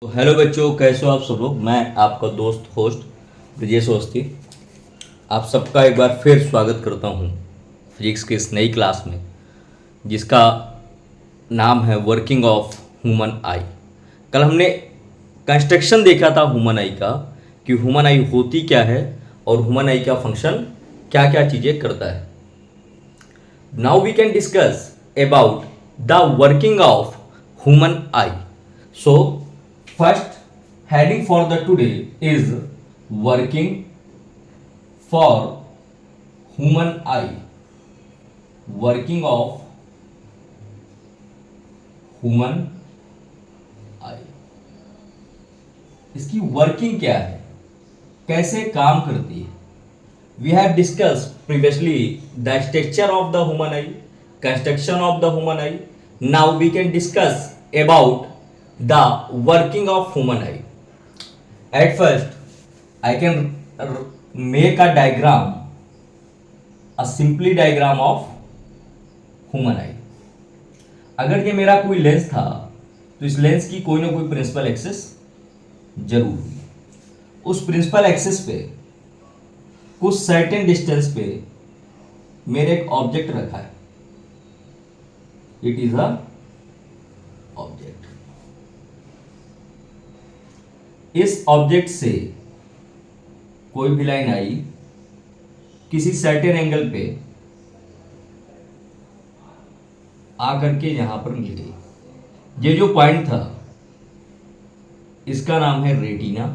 तो हेलो बच्चों, कैसे हो आप सब लोग। मैं आपका दोस्त होस्ट ब्रजेश अवस्थी आप सबका एक बार फिर स्वागत करता हूं फिजिक्स की इस नई क्लास में, जिसका नाम है वर्किंग ऑफ ह्यूमन आई। कल हमने कंस्ट्रक्शन देखा था ह्यूमन आई का, कि ह्यूमन आई होती क्या है और ह्यूमन आई का फंक्शन क्या क्या चीज़ें करता है। Now we can discuss about the working of human eye. So first heading for the today is working for human eye. Working of human eye. इसकी वर्किंग क्या है, कैसे काम करती है। We have discussed previously the structure of the human eye, construction of the human eye. Now we can discuss about the working of human eye. At first I can make a diagram, a simply diagram of human eye. अगर ये मेरा कोई lens था तो इस lens की कोई ना कोई प्रिंसिपल एक्सिस जरूर होगी। उस प्रिंसिपल एक्सिस पे कुछ सर्टेन डिस्टेंस पे मेरे एक ऑब्जेक्ट रखा है। It is a object. इस ऑब्जेक्ट से कोई भी लाइन आई किसी सर्टेन एंगल पे आकर के यहां पर मिल गई। ये जो पॉइंट था इसका नाम है रेटिना।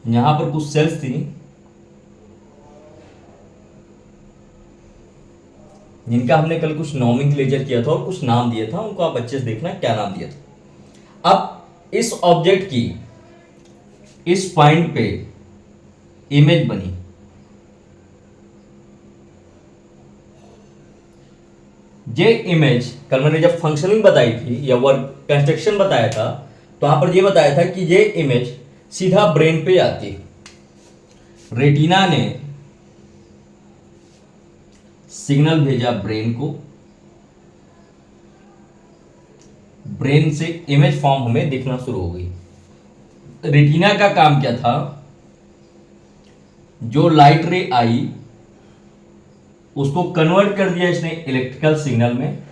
यहां पर कुछ सेल्स थी जिनका हमने कल कुछ नॉमेनक्लेचर किया था और कुछ नाम दिया था, उनको आप अच्छे से देखना क्या नाम दिया था। अब इस ऑब्जेक्ट की इस पॉइंट पे इमेज बनी। ये इमेज कल मैंने जब फंक्शनिंग बताई थी या वर्क कंस्ट्रक्शन बताया था तो वहां पर ये बताया था कि ये इमेज सीधा ब्रेन पे जाती है। रेटिना ने सिग्नल भेजा ब्रेन को, ब्रेन से इमेज फॉर्म हमें दिखना शुरू हो गई। रेटिना का काम क्या था, जो लाइट रे आई उसको कन्वर्ट कर दिया इसने इलेक्ट्रिकल सिग्नल में,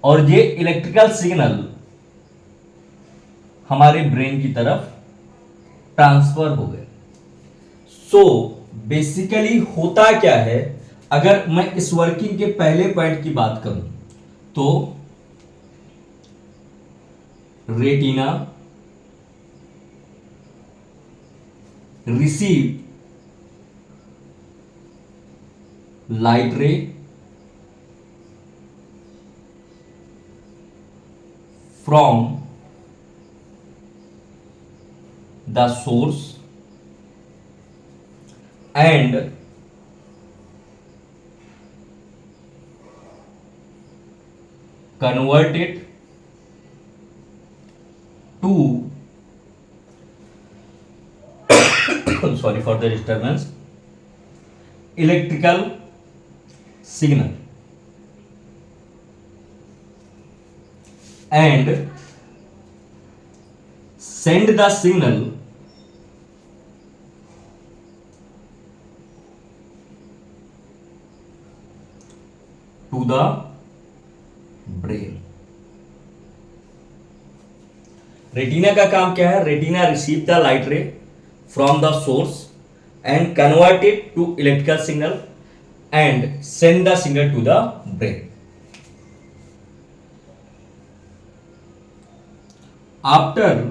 और ये इलेक्ट्रिकल सिग्नल हमारे ब्रेन की तरफ ट्रांसफर हो गए। सो बेसिकली होता क्या है, अगर मैं इस वर्किंग के पहले पॉइंट की बात करूं तो retina receive light ray from the source and convert it to sorry for the disturbance, electrical signal and send the signal to the brain. Retina का काम क्या है, retina receive the light ray from the source and convert it to electrical signal and send the signal to the brain. After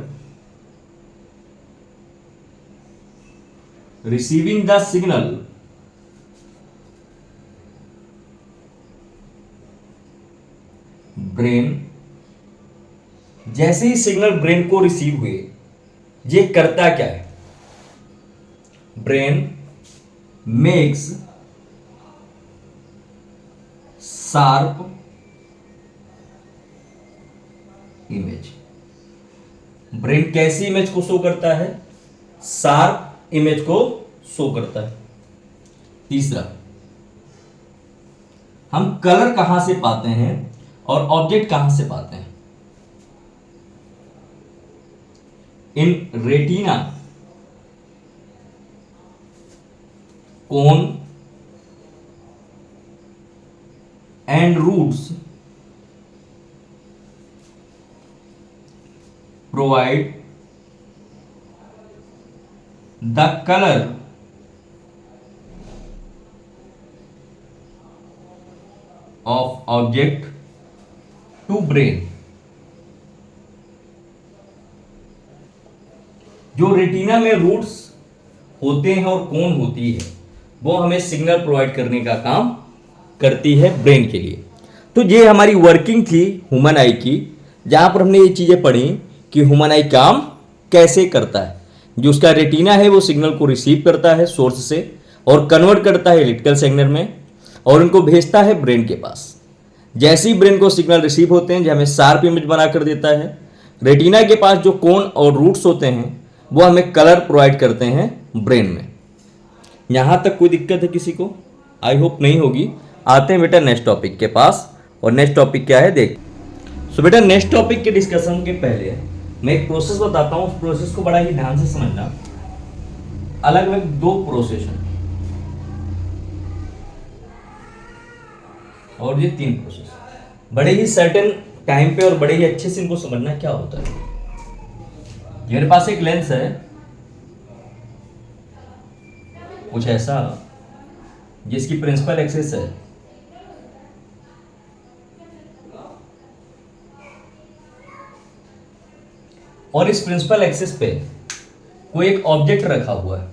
receiving the signal, brain जैसे ही signal brain को receive हुए ये करता क्या है, brain makes sharp image. Brain कैसी image को शो करता है, शार्प इमेज को शो करता है। तीसरा, हम कलर कहां से पाते हैं और ऑब्जेक्ट कहां से पाते हैं? In retina cone and rods provide the colour of object to brain। जो रेटिना में रूट्स होते हैं और कोन होती है वो हमें सिग्नल प्रोवाइड करने का काम करती है ब्रेन के लिए। तो ये हमारी वर्किंग थी ह्यूमन आई की, जहां पर हमने ये चीजें पढ़ी कि ह्यूमन आई काम कैसे करता है। जो उसका रेटिना है वो सिग्नल को रिसीव करता है सोर्स से और कन्वर्ट करता है इलेक्ट्रिकल सिग्नल में और उनको भेजता है ब्रेन के पास। जैसे ही ब्रेन को सिग्नल रिसीव होते हैं जो हमें शार्प इमेज बना कर देता है, रेटिना के पास जो कोन और रूट्स होते हैं वो हमें कलर प्रोवाइड करते हैं ब्रेन में। यहां तक कोई दिक्कत है किसी को? आई होप नहीं होगी। आते हैं बेटा नेक्स्ट टॉपिक के पास, और नेक्स्ट टॉपिक क्या है देख। सो बेटा नेक्स्ट टॉपिक के डिस्कशन के पहले मैं एक प्रोसेस बताता हूं, उस प्रोसेस को बड़ा ही ध्यान से समझना। अलग अलग दो प्रोसेस हैं और ये तीन प्रोसेस, बड़े ही सर्टेन टाइम पे और बड़े ही अच्छे से इनको समझना क्या होता है। मेरे पास एक लेंस है कुछ ऐसा जिसकी प्रिंसिपल एक्सिस है और इस प्रिंसिपल एक्सिस पे कोई एक ऑब्जेक्ट रखा हुआ है।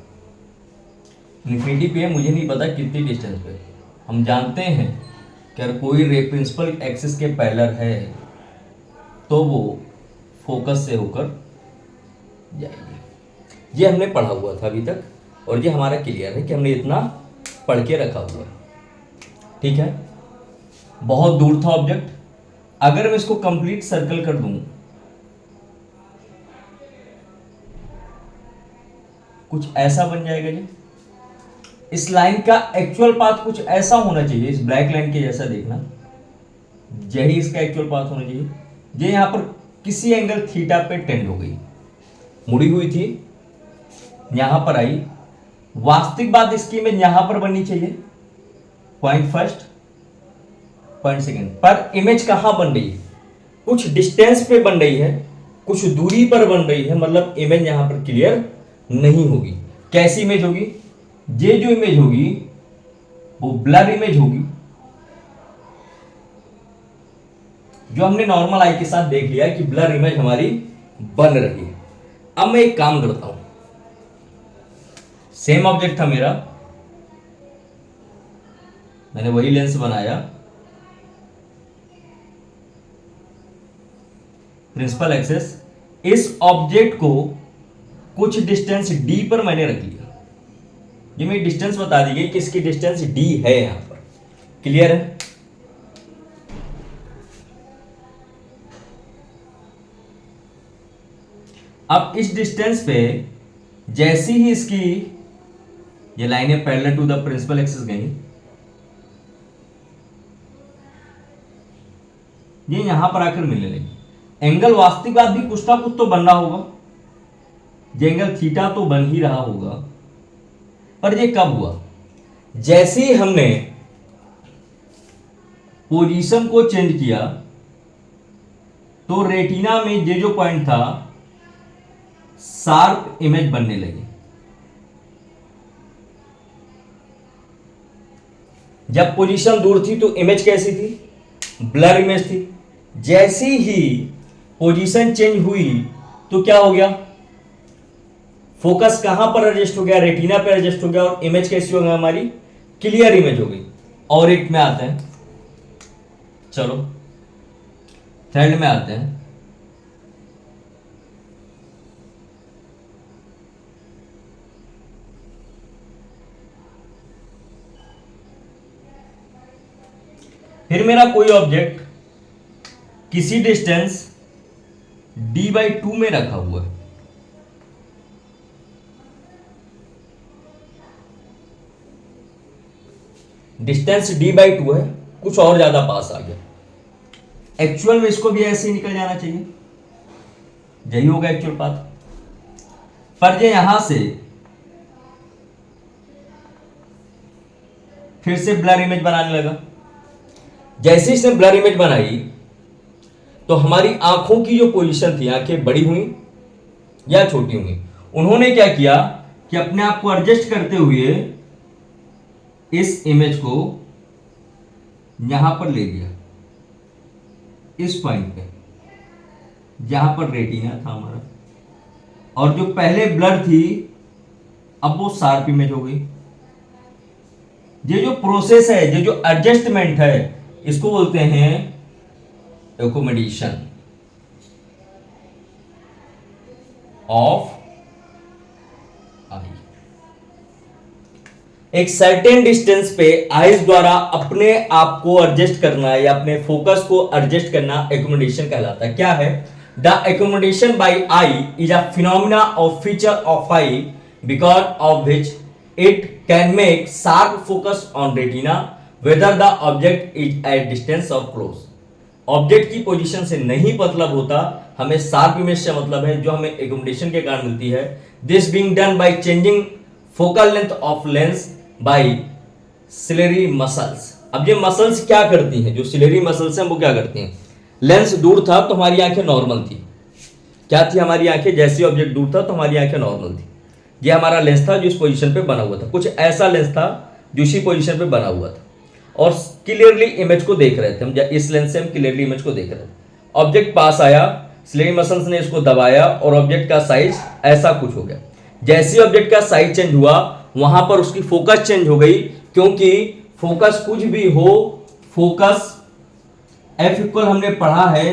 इन्फिनिटी पे है, मुझे नहीं पता कितनी डिस्टेंस पे। हम जानते हैं कि अगर कोई रे प्रिंसिपल एक्सिस के पैरेलल है तो वो फोकस से होकर जाएगी। ये हमने पढ़ा हुआ था अभी तक और ये हमारा क्लियर है कि हमने इतना पढ़ के रखा हुआ है। ठीक है, बहुत दूर था ऑब्जेक्ट। अगर मैं इसको कंप्लीट सर्कल कर दूं, कुछ ऐसा बन जाएगा जी। इस लाइन का एक्चुअल पाथ कुछ ऐसा होना चाहिए, इस ब्लैक लाइन के जैसा देखना, यही इसका एक्चुअल पाथ होना चाहिए। ये यहां पर किसी एंगल थीटा पे टेंड हो गई, मुड़ी हुई थी, यहां पर आई। वास्तविक बात इसकी इमेज यहां पर बननी चाहिए, पॉइंट फर्स्ट पॉइंट सेकेंड पर। इमेज कहां बन रही है? कुछ डिस्टेंस पे बन रही है, कुछ दूरी पर बन रही है, मतलब इमेज यहां पर क्लियर नहीं होगी। कैसी इमेज होगी? ये जो इमेज होगी वो ब्लर इमेज होगी, जो हमने नॉर्मल आई के साथ देख लिया कि ब्लर इमेज हमारी बन रही है। अब मैं एक काम करता हूं, सेम ऑब्जेक्ट था मेरा, मैंने वही लेंस बनाया, प्रिंसिपल एक्सिस, इस ऑब्जेक्ट को कुछ डिस्टेंस डी पर मैंने रख लिया। ये मेरी डिस्टेंस बता दी गई कि इसकी डिस्टेंस डी है यहां पर। क्लियर है? अब इस डिस्टेंस पे जैसी ही इसकी ये लाइनें parallel to the principal axis गई, ये यहां पर आकर मिलने लगी। एंगल वास्तविक बात भी कुछ ना कुछ तो बन रहा होगा, ये एंगल थीटा तो बन ही रहा होगा, पर ये कब हुआ? जैसे ही हमने पोजीशन को चेंज किया तो रेटिना में ये जो पॉइंट था शार्प इमेज बनने लगी। जब पोजीशन दूर थी तो इमेज कैसी थी? ब्लर इमेज थी। जैसी ही पोजीशन चेंज हुई तो क्या हो गया? फोकस कहां पर एडजस्ट हो गया? रेटिना पर एडजस्ट हो गया और इमेज कैसी हो गई हमारी? क्लियर इमेज हो गई। और एक में आते हैं, चलो थर्ड में आते हैं। फिर मेरा कोई ऑब्जेक्ट किसी डिस्टेंस d/2 में रखा हुआ है, डिस्टेंस d/2 है, कुछ और ज्यादा पास आ गया। एक्चुअल में इसको भी ऐसे ही निकल जाना चाहिए, यही होगा एक्चुअल पाथ। पर ये यहां से फिर से ब्लर इमेज बनाने लगा। जैसे इसने ब्लर इमेज बनाई तो हमारी आंखों की जो पोजीशन थी, आंखें बड़ी हुई या छोटी हुई, उन्होंने क्या किया कि अपने आप को एडजस्ट करते हुए इस इमेज को यहां पर ले लिया, इस पॉइंट पे जहां पर रेटिना था हमारा, और जो पहले ब्लर थी अब वो शार्प इमेज हो गई। ये जो प्रोसेस है, ये जो एडजस्टमेंट है, इसको बोलते हैं एकोमोडेशन ऑफ आई। एक सर्टेन डिस्टेंस पे आईज द्वारा अपने आप को एडजस्ट करना या अपने फोकस को एडजस्ट करना एकोमोडेशन कहलाता है। क्या है? The accommodation by eye is a phenomena और feature of eye because of which it can make sharp focus on retina whether the object is at distance of close. Object की position से नहीं मतलब होता, हमें शार्प इमेज से मतलब है, जो हमें एकोमोडेशन के कारण मिलती है। This being done by changing focal length of lens by ciliary muscles. अब ये मसल्स क्या करती हैं? जो सिलेरी मसल्स हैं वो क्या करती हैं? लेंस दूर था तो हमारी आंखें नॉर्मल थी। क्या थी हमारी आंखें? जैसे ऑब्जेक्ट दूर था तो हमारी आंखें नॉर्मल थी। ये हमारा लेंस था जो इस पोजीशन पे बना हुआ था, कुछ ऐसा लेंस था जो इसी पोजीशन पे बना हुआ था, और क्लियरली इमेज को देख रहे थे हम। इस लेंस से हम क्लियरली इमेज को देख रहे थे। ऑब्जेक्ट पास आया, सिलेरी मसल्स ने इसको दबाया और ऑब्जेक्ट का साइज ऐसा कुछ हो गया। जैसे ऑब्जेक्ट का साइज चेंज हुआ वहां पर उसकी फोकस चेंज हो गई, क्योंकि फोकस कुछ भी हो, फोकस F इक्वल हमने पढ़ा है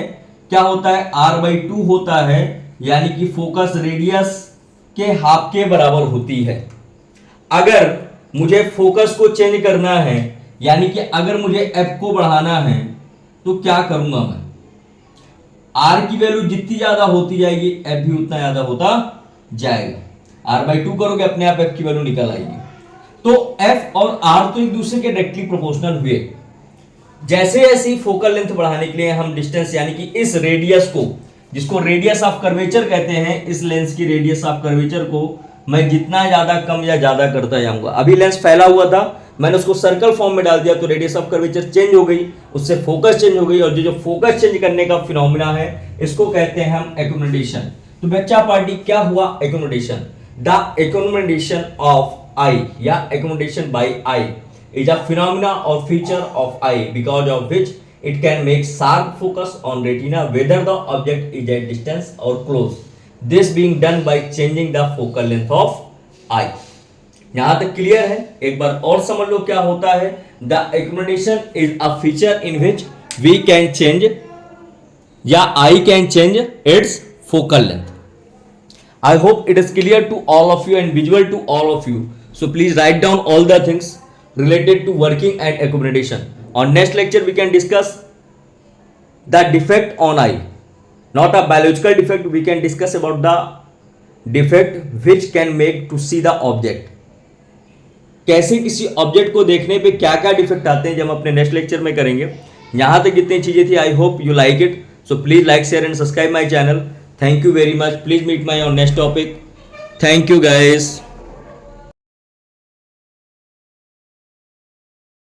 क्या होता है? R/2 होता है, यानी कि फोकस रेडियस के हाफ के बराबर होती है। अगर मुझे फोकस को चेंज करना है, यानी कि अगर मुझे F को बढ़ाना है, तो क्या करूंगा मैं? R की वैल्यू जितनी ज्यादा होती जाएगी F भी उतना ज्यादा होता जाएगा। R/2 करोगे अपने आप F की वैल्यू निकल आएगी। तो F और R तो एक दूसरे के डायरेक्टली प्रोपोर्शनल हुए। जैसे जैसे फोकल लेंथ बढ़ाने के लिए हम डिस्टेंस, यानी कि इस रेडियस को, जिसको रेडियस ऑफ कर्वेचर कहते हैं, इस लेंस की रेडियस ऑफ कर्वेचर को मैं जितना ज्यादा कम या ज्यादा करता जाऊंगा। अभी लेंस फैला हुआ था, मैंने उसको सर्कल फॉर्म में डाल दिया तो रेडियस ऑफ कर्वेचर चेंज हो गई, उससे फोकस चेंज हो गई, और जो फोकस चेंज करने का फिनोमिना है इसको कहते हैं हम एकोमोडेशन। तो बच्चा पार्टी क्या हुआ? Accommodation. The accommodation of eye या accommodation by eye is a phenomena or feature of eye because of which it can make sharp focus on retina whether the object is at distance or close. This being done by changing the focal length of eye. यहां तक clear है? एक बार और समझ लो क्या होता है। The accommodation is a feature in which we can change या eye can change its focal length. I hope it is clear to all of you and visual to all of you. So please write down all the things related to working and accommodation. On next lecture we can discuss the defect on eye, not a biological defect. We can discuss about the defect which can make to see the object. कैसे किसी object को देखने पे क्या क्या defect आते हैं, जब हम अपने नेक्स्ट लेक्चर में करेंगे। यहां तक जितनी चीजें थी, I hope you like it. So please like, share and subscribe my channel. Thank you very much. Please meet my on next topic. Thank you guys.